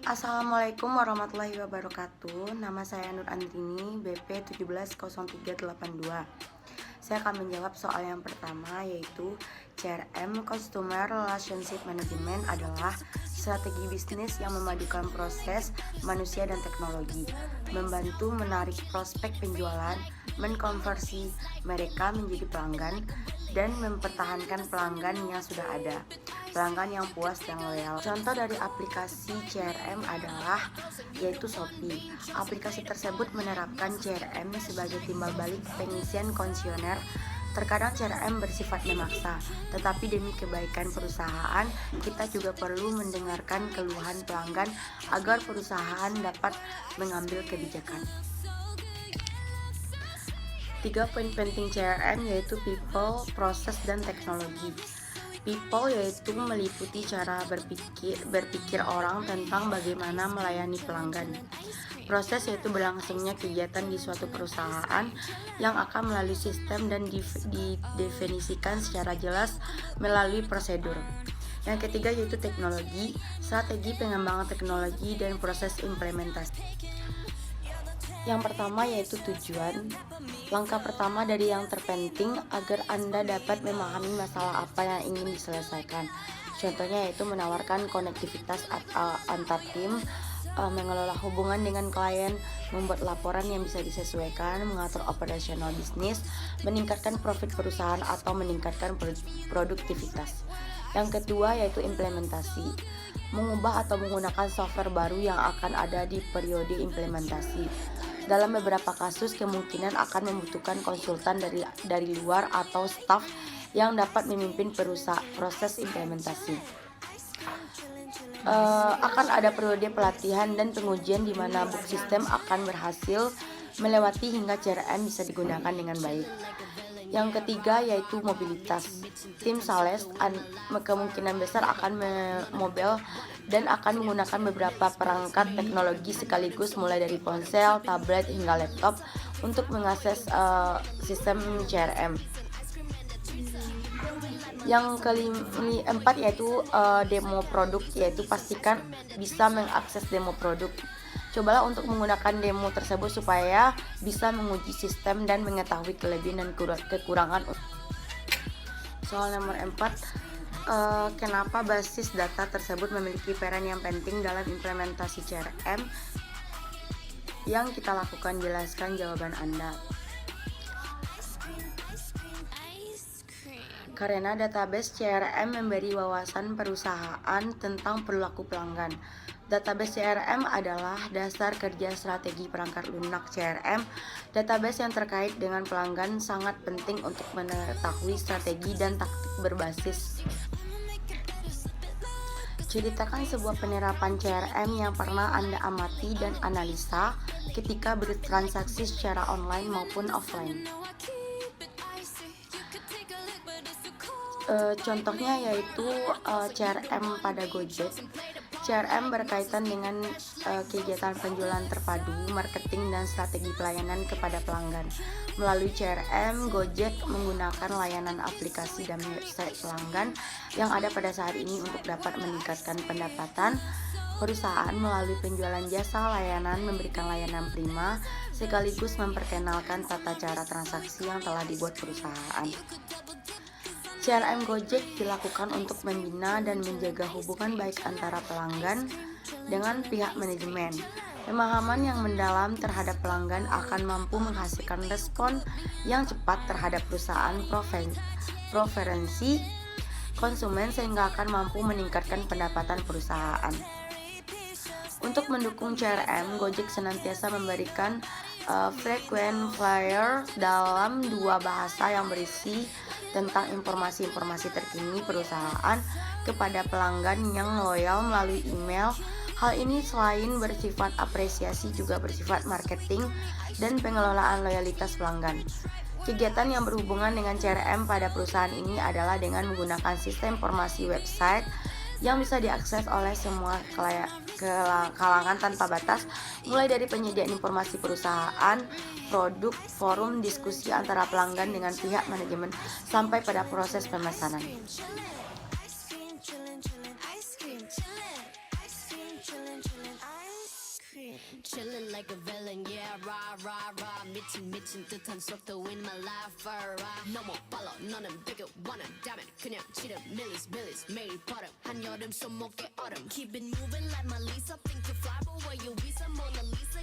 Assalamualaikum warahmatullahi wabarakatuh. Nama saya Nur Andrini, BP 170382. Saya akan menjawab soal yang pertama, yaitu CRM Customer Relationship Management adalah strategi bisnis yang memadukan proses manusia dan teknologi, membantu menarik prospek penjualan, mengkonversi mereka menjadi pelanggan, dan mempertahankan pelanggan yang sudah ada, pelanggan yang puas dan loyal. Contoh dari aplikasi CRM adalah yaitu Shopee. Aplikasi tersebut menerapkan CRM sebagai timbal balik pengisian komisioner. Terkadang CRM bersifat memaksa, tetapi demi kebaikan perusahaan, kita juga perlu mendengarkan keluhan pelanggan agar perusahaan dapat mengambil kebijakan. 3 poin penting CRM yaitu people, proses, dan teknologi. People yaitu meliputi cara berpikir orang tentang bagaimana melayani pelanggan. Proses yaitu berlangsungnya kegiatan di suatu perusahaan yang akan melalui sistem dan didefinisikan secara jelas melalui prosedur. Yang ketiga yaitu teknologi, strategi pengembangan teknologi dan proses implementasi. Yang pertama yaitu tujuan. Langkah pertama dari yang terpenting agar Anda dapat memahami masalah apa yang ingin diselesaikan. Contohnya yaitu menawarkan konektivitas antar tim, mengelola hubungan dengan klien, membuat laporan yang bisa disesuaikan, mengatur operasional bisnis, meningkatkan profit perusahaan atau meningkatkan produktivitas. Yang kedua yaitu implementasi. Mengubah atau menggunakan software baru yang akan ada di periode implementasi. Dalam beberapa kasus kemungkinan akan membutuhkan konsultan dari luar atau staf yang dapat memimpin proses implementasi. Akan ada periode pelatihan dan pengujian di mana book system akan berhasil melewati hingga CRM bisa digunakan dengan baik. Yang ketiga yaitu mobilitas. Tim sales kemungkinan besar akan mobile dan akan menggunakan beberapa perangkat teknologi sekaligus mulai dari ponsel, tablet hingga laptop untuk mengakses sistem CRM. Yang keempat yaitu demo produk, yaitu pastikan bisa mengakses demo produk. Cobalah untuk menggunakan demo tersebut supaya bisa menguji sistem dan mengetahui kelebihan dan kekurangan. Soal nomor 4, kenapa basis data tersebut memiliki peran yang penting dalam implementasi CRM yang kita lakukan? Jelaskan jawaban Anda. Karena database CRM memberi wawasan perusahaan tentang perilaku pelanggan. Database CRM adalah dasar kerja strategi perangkat lunak CRM. Database yang terkait dengan pelanggan sangat penting untuk mengetahui strategi dan taktik berbasis. Ceritakan sebuah penerapan CRM yang pernah Anda amati dan analisa ketika bertransaksi secara online maupun offline. Contohnya yaitu CRM pada Gojek. CRM berkaitan dengan kegiatan penjualan terpadu, marketing, dan strategi pelayanan kepada pelanggan. Melalui CRM, Gojek menggunakan layanan aplikasi dan website pelanggan yang ada pada saat ini untuk dapat meningkatkan pendapatan perusahaan melalui penjualan jasa layanan, memberikan layanan prima, sekaligus memperkenalkan tata cara transaksi yang telah dibuat perusahaan. CRM Gojek dilakukan untuk membina dan menjaga hubungan baik antara pelanggan dengan pihak manajemen. Pemahaman yang mendalam terhadap pelanggan akan mampu menghasilkan respon yang cepat terhadap perusahaan preferensi konsumen sehingga akan mampu meningkatkan pendapatan perusahaan. Untuk mendukung CRM, Gojek senantiasa memberikan frequent flyer dalam 2 bahasa yang berisi tentang informasi-informasi terkini perusahaan kepada pelanggan yang loyal melalui email. Hal ini selain bersifat apresiasi juga bersifat marketing dan pengelolaan loyalitas pelanggan. Kegiatan yang berhubungan dengan CRM pada perusahaan ini adalah dengan menggunakan sistem informasi website yang bisa diakses oleh semua kalangan tanpa batas, mulai dari penyediaan informasi perusahaan, produk, forum, diskusi antara pelanggan dengan pihak manajemen, sampai pada proses pemesanan. Chillin' like a villain, yeah, rah, rah, rah. 미친 듯한 속도 in my life, 너무 빨라, 너는 되게 원한 다면 그냥 치름, millies, 매일 버릇. 한여름 손목에 얼음. Keep it moving like my Lisa, think you fly, but where you visa, Mona Lisa.